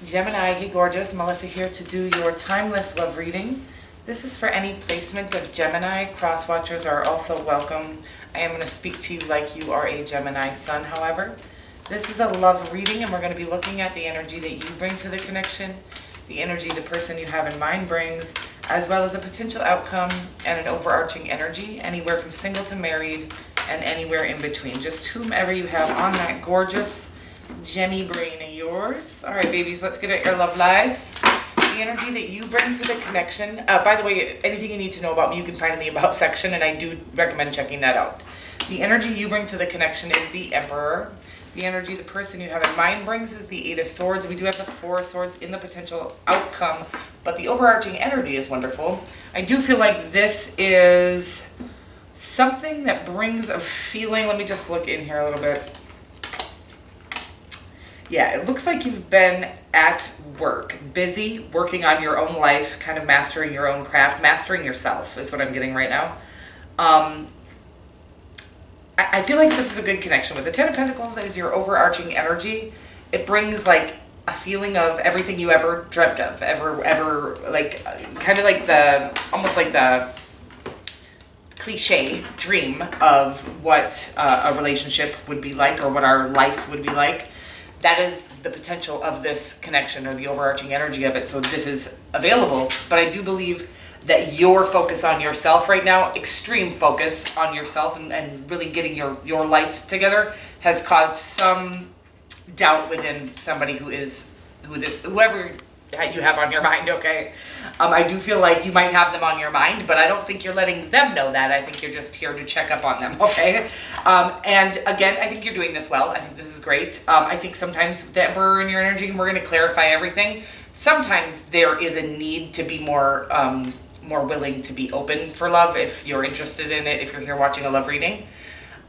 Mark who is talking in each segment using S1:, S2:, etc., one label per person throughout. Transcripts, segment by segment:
S1: Gemini, hey gorgeous, Melissa here to do your timeless love reading. This is for any placement of Gemini. Cross watchers are also welcome. I am going to speak to you like you are a Gemini sun, however. This is a love reading and we're going to be looking at the energy that you bring to the connection, the energy the person you have in mind brings, as well as a potential outcome and an overarching energy, anywhere from single to married and anywhere in between. Just whomever you have on that gorgeous Gemmy brain of yours. All right, babies, let's get at your love lives. The energy that you bring to the connection. By the way, anything you need to know about me, you can find in the About section, and I do recommend checking that out. The energy you bring to the connection is the Emperor. The energy the person you have in mind brings is the Eight of Swords. We do have the Four of Swords in the potential outcome, but the overarching energy is wonderful. I do feel like this is something that brings a feeling. Let me just look in here a little bit. Yeah, it looks like you've been at work, busy, working on your own life, kind of mastering your own craft, mastering yourself is what I'm getting right now. I feel like this is a good connection. With the Ten of Pentacles as your overarching energy, it brings like a feeling of everything you ever dreamt of, ever like, kind of like almost like the cliche dream of what a relationship would be like or what our life would be like. That is the potential of this connection or the overarching energy of it. So this is available, but I do believe that your focus on yourself right now, extreme focus on yourself and really getting your life together has caused some doubt within somebody whoever you have on your mind, okay? I do feel like you might have them on your mind, but I don't think you're letting them know that. I think you're just here to check up on them, okay? And again, I think you're doing this well. I think this is great. I think sometimes the Emperor in your energy, and we're going to clarify everything, sometimes there is a need to be more willing to be open for love if you're interested in it, if you're here watching a love reading.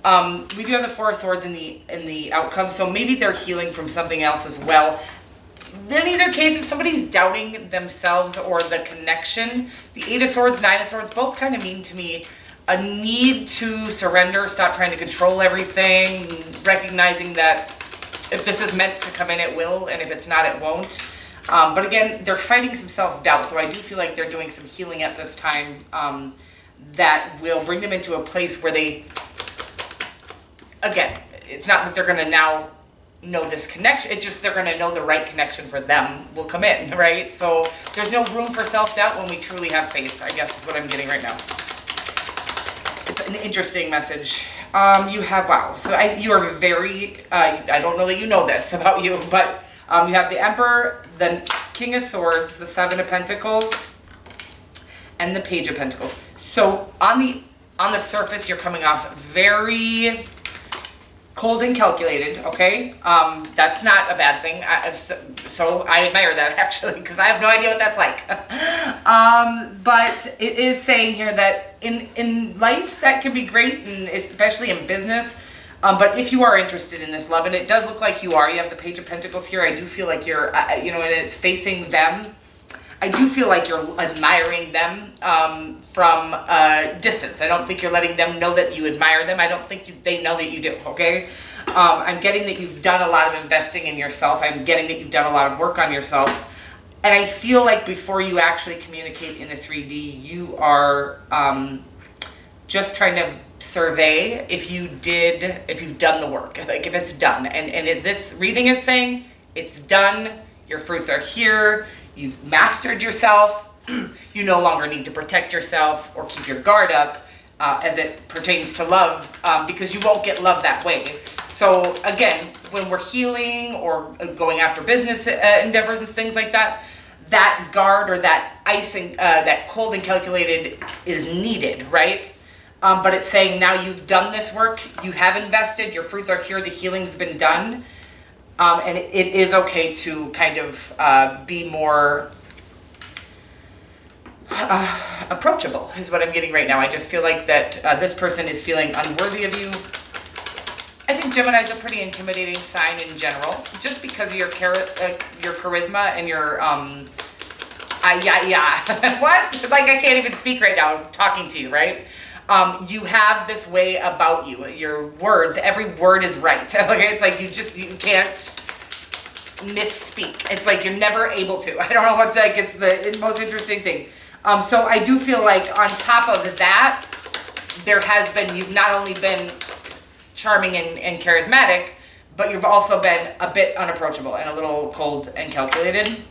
S1: We do have the Four of Swords in the outcome, so maybe they're healing from something else as well. In either case, if somebody's doubting themselves or the connection, the Eight of Swords, Nine of Swords, both kind of mean to me a need to surrender, stop trying to control everything, recognizing that if this is meant to come in, it will, and if it's not, it won't. But again, they're fighting some self-doubt, so I do feel like they're doing some healing at this time that will bring them into a place where they, again, it's not that they're going to now know this connection, it's just they're going to know the right connection for them will come in, right? So there's no room for self-doubt when we truly have faith, I guess is what I'm getting right now. It's an interesting message. You have, wow, so you are very, I don't know that you know this about you, but you have the Emperor, the King of Swords, the Seven of Pentacles, and the Page of Pentacles. So on the surface, you're coming off very cold and calculated, okay? That's not a bad thing. So I admire that actually, because I have no idea what that's like. But it is saying here that in life that can be great, and especially in business. But if you are interested in this love, and it does look like you are, you have the Page of Pentacles here. I do feel like you're, and it's facing them. I do feel like you're admiring them from a distance. I don't think you're letting them know that you admire them. I don't think they know that you do, okay? I'm getting that you've done a lot of investing in yourself. I'm getting that you've done a lot of work on yourself. And I feel like before you actually communicate in a 3D, you are just trying to survey if you've done the work, like if it's done. And this reading is saying it's done, your fruits are here, you've mastered yourself, you no longer need to protect yourself or keep your guard up as it pertains to love, because you won't get love that way. So again, when we're healing or going after business endeavors and things like that, that guard or that icing, that cold and calculated is needed, right? But it's saying now you've done this work, you have invested, your fruits are here, the healing's been done. And it is okay to kind of be more approachable is what I'm getting right now. I just feel like that this person is feeling unworthy of you. I think Gemini is a pretty intimidating sign in general, just because of your charisma and your what? Like I can't even speak right now talking to you, right? You have this way about you. Your words, every word is right. Okay, it's like you can't misspeak. It's like you're never able to. I don't know what's like. It's the most interesting thing. So I do feel like on top of that, there has been, you've not only been charming and charismatic, but you've also been a bit unapproachable and a little cold and calculated.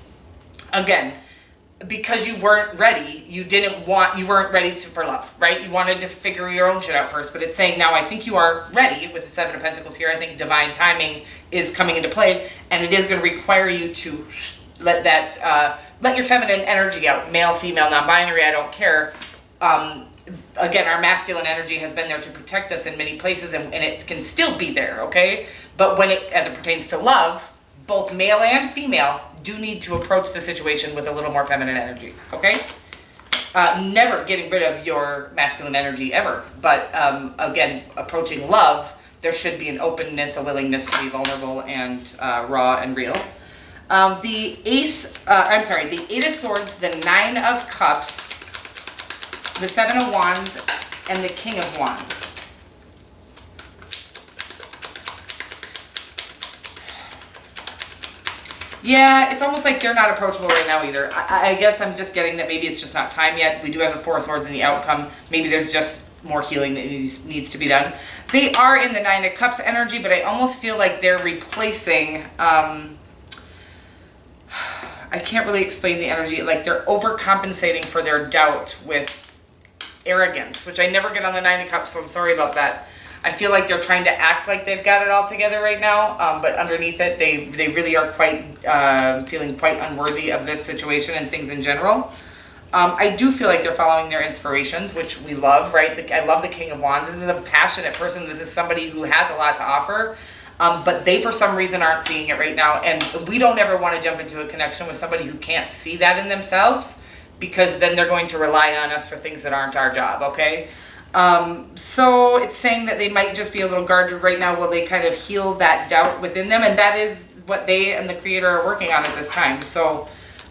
S1: Again, because you weren't ready, you weren't ready for love, right? You wanted to figure your own shit out first, but it's saying now I think you are ready with the Seven of Pentacles here. I think divine timing is coming into play, and it is going to require you to let your feminine energy out, male, female, non-binary, I don't care. Again, our masculine energy has been there to protect us in many places, and it can still be there, okay? But as it pertains to love, both male and female do need to approach the situation with a little more feminine energy, okay? Never getting rid of your masculine energy ever, but again, approaching love, there should be an openness, a willingness to be vulnerable and raw and real. The Eight of Swords, the Nine of Cups, the Seven of Wands, and the King of Wands. Yeah, it's almost like they're not approachable right now either. I guess I'm just getting that maybe it's just not time yet. We do have the Four of Swords in the outcome. Maybe there's just more healing that needs to be done. They are in the Nine of Cups energy, but I almost feel like they're replacing... I can't really explain the energy. Like they're overcompensating for their doubt with arrogance, which I never get on the Nine of Cups, so I'm sorry about that. I feel like they're trying to act like they've got it all together right now, but underneath it, they really are feeling quite unworthy of this situation and things in general. I do feel like they're following their inspirations, which we love, right? I love the King of Wands. This is a passionate person. This is somebody who has a lot to offer, but they, for some reason, aren't seeing it right now. And we don't ever want to jump into a connection with somebody who can't see that in themselves, because then they're going to rely on us for things that aren't our job, okay? So it's saying that they might just be a little guarded right now while they kind of heal that doubt within them, and that is what they and the Creator are working on at this time. So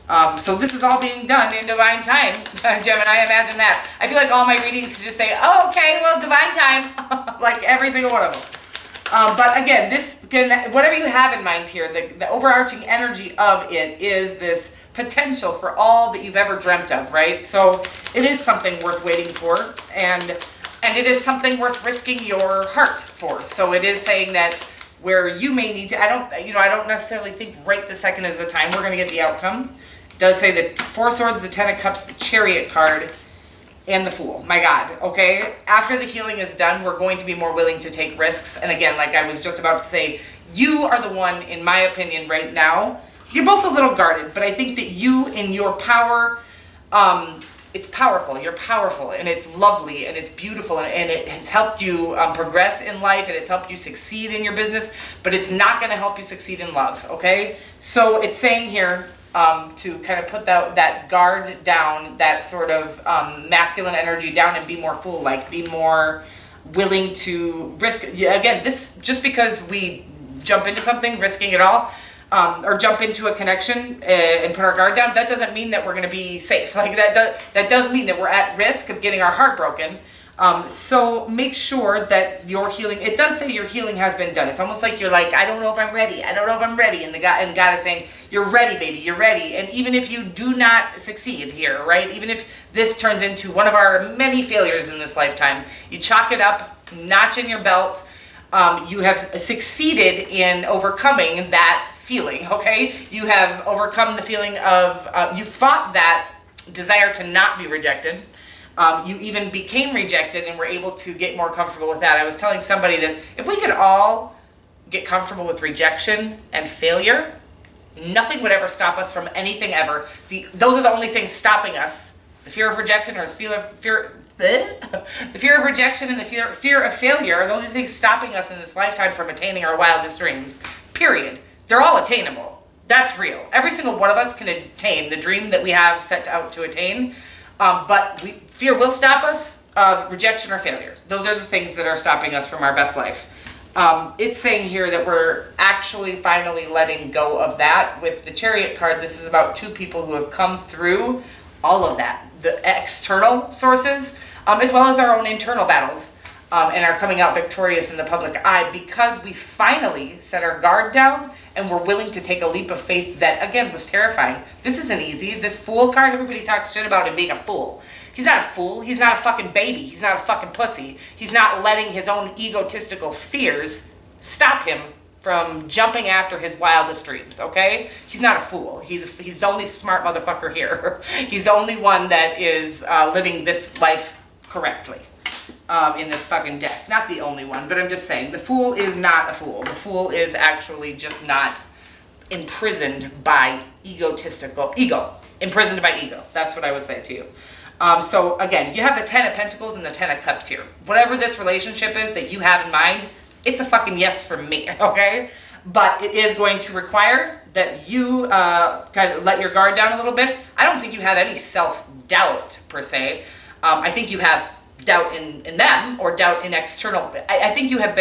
S1: this is all being done in divine time, Gemini, imagine that. I feel like all my readings should just say, oh, okay, well, divine time, like every single one of them. But again, whatever you have in mind here, the overarching energy of it is this potential for all that you've ever dreamt of, right? So it is something worth waiting for, and it is something worth risking your heart for. So it is saying that where you may need to, I don't necessarily think right this second is the time we're going to get the outcome. It does say the Four of Swords, the Ten of Cups, the Chariot card, and the Fool. My God, okay? After the healing is done, we're going to be more willing to take risks. And again, like I was just about to say, you are the one, in my opinion, right now. You're both a little guarded, but I think that you, in your power, it's powerful. You're powerful, and it's lovely, and it's beautiful, and it has helped you progress in life, and it's helped you succeed in your business, but it's not going to help you succeed in love, okay? So it's saying here to kind of put that guard down, that sort of masculine energy down, and be more fool-like, be more willing to risk. Again, this, just because we jump into something, risking it all, or jump into a connection and put our guard down, that doesn't mean that we're going to be safe. Like that does mean that we're at risk of getting our heart broken. So make sure that your healing, it does say your healing has been done. It's almost like you're like, I don't know if I'm ready. I don't know if I'm ready. And God is saying, you're ready, baby. You're ready. And even if you do not succeed here, right? Even if this turns into one of our many failures in this lifetime, you chalk it up, notch in your belt. You have succeeded in overcoming that feeling, okay? You have overcome the feeling of, you fought that desire to not be rejected. You even became rejected and were able to get more comfortable with that. I was telling somebody that if we could all get comfortable with rejection and failure, nothing would ever stop us from anything ever. Those are the only things stopping us. The fear of rejection or the fear of rejection and the fear of failure are the only things stopping us in this lifetime from attaining our wildest dreams, period. They're all attainable. That's real. Every single one of us can attain the dream that we have set out to attain. But fear will stop us of rejection or failure. Those are the things that are stopping us from our best life. It's saying here that we're actually finally letting go of that. With the Chariot card, this is about two people who have come through all of that. The external sources, as well as our own internal battles. and are coming out victorious in the public eye because we finally set our guard down and we're willing to take a leap of faith that, again, was terrifying. This isn't easy. This fool card, everybody talks shit about him being a fool. He's not a fool. He's not a fucking baby. He's not a fucking pussy. He's not letting his own egotistical fears stop him from jumping after his wildest dreams, okay? He's not a fool. He's the only smart motherfucker here. He's the only one that is living this life correctly in this fucking deck. Not the only one, but I'm just saying, the fool is not a fool. The fool is actually just not imprisoned by ego. Imprisoned by ego. That's what I would say to you. So again, you have the 10 of Pentacles and the 10 of Cups here. Whatever this relationship is that you have in mind, it's a fucking yes from me, okay? But it is going to require that you kind of let your guard down a little bit. I don't think you have any self-doubt, per se. I think you have doubt in them or doubt in external. I think you have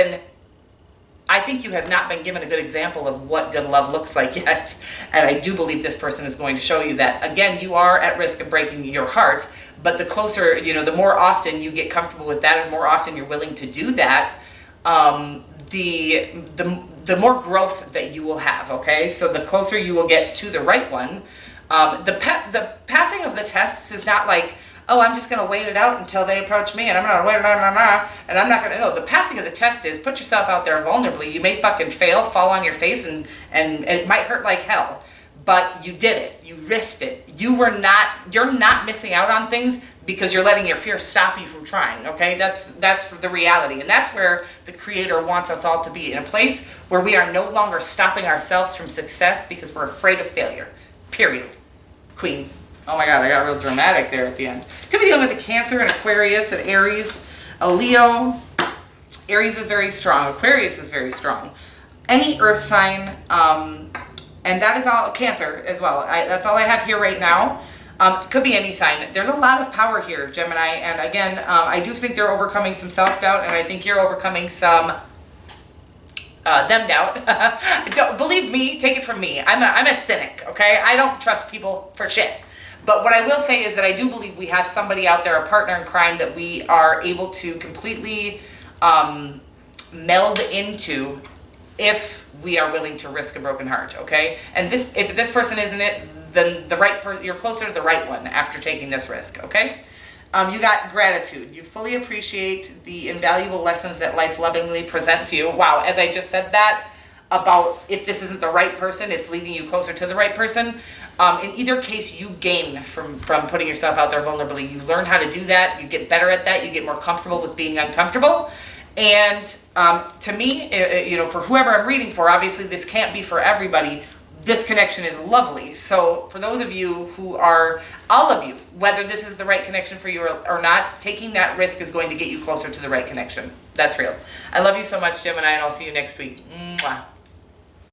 S1: not been given a good example of what good love looks like yet. And I do believe this person is going to show you that. Again, you are at risk of breaking your heart, but the closer, the more often you get comfortable with that and more often you're willing to do that, the more growth that you will have, okay? So the closer you will get to the right one. The passing of the tests is not like, oh, I'm just going to wait it out until they approach me and I'm going to wait it out, and I'm not going to, no, the passing of the test is put yourself out there vulnerably. You may fucking fail, fall on your face, and it might hurt like hell, but you did it. You risked it. You're not missing out on things because you're letting your fear stop you from trying, okay? That's the reality, and that's where the Creator wants us all to be, in a place where we are no longer stopping ourselves from success because we're afraid of failure, period. Queen. Oh my God, I got real dramatic there at the end. Could be dealing with a Cancer, an Aquarius, an Aries, a Leo. Aries is very strong. Aquarius is very strong. Any earth sign, and that is all, Cancer as well. That's all I have here right now. Could be any sign. There's a lot of power here, Gemini. And again, I do think they're overcoming some self-doubt, and I think you're overcoming some them doubt. Don't believe me, take it from me. I'm a cynic, okay? I don't trust people for shit. But what I will say is that I do believe we have somebody out there, a partner in crime, that we are able to completely meld into if we are willing to risk a broken heart, okay? And if this person isn't it, then you're closer to the right one after taking this risk, okay? You got gratitude. You fully appreciate the invaluable lessons that life lovingly presents you. Wow, as I just said that about if this isn't the right person, it's leading you closer to the right person. In either case, you gain from putting yourself out there vulnerably. You learn how to do that. You get better at that. You get more comfortable with being uncomfortable. And to me, for whoever I'm reading for, obviously this can't be for everybody. This connection is lovely. So for those of you who are, all of you, whether this is the right connection for you or not, taking that risk is going to get you closer to the right connection. That's real. I love you so much, Gemini, and I'll see you next week. Mwah.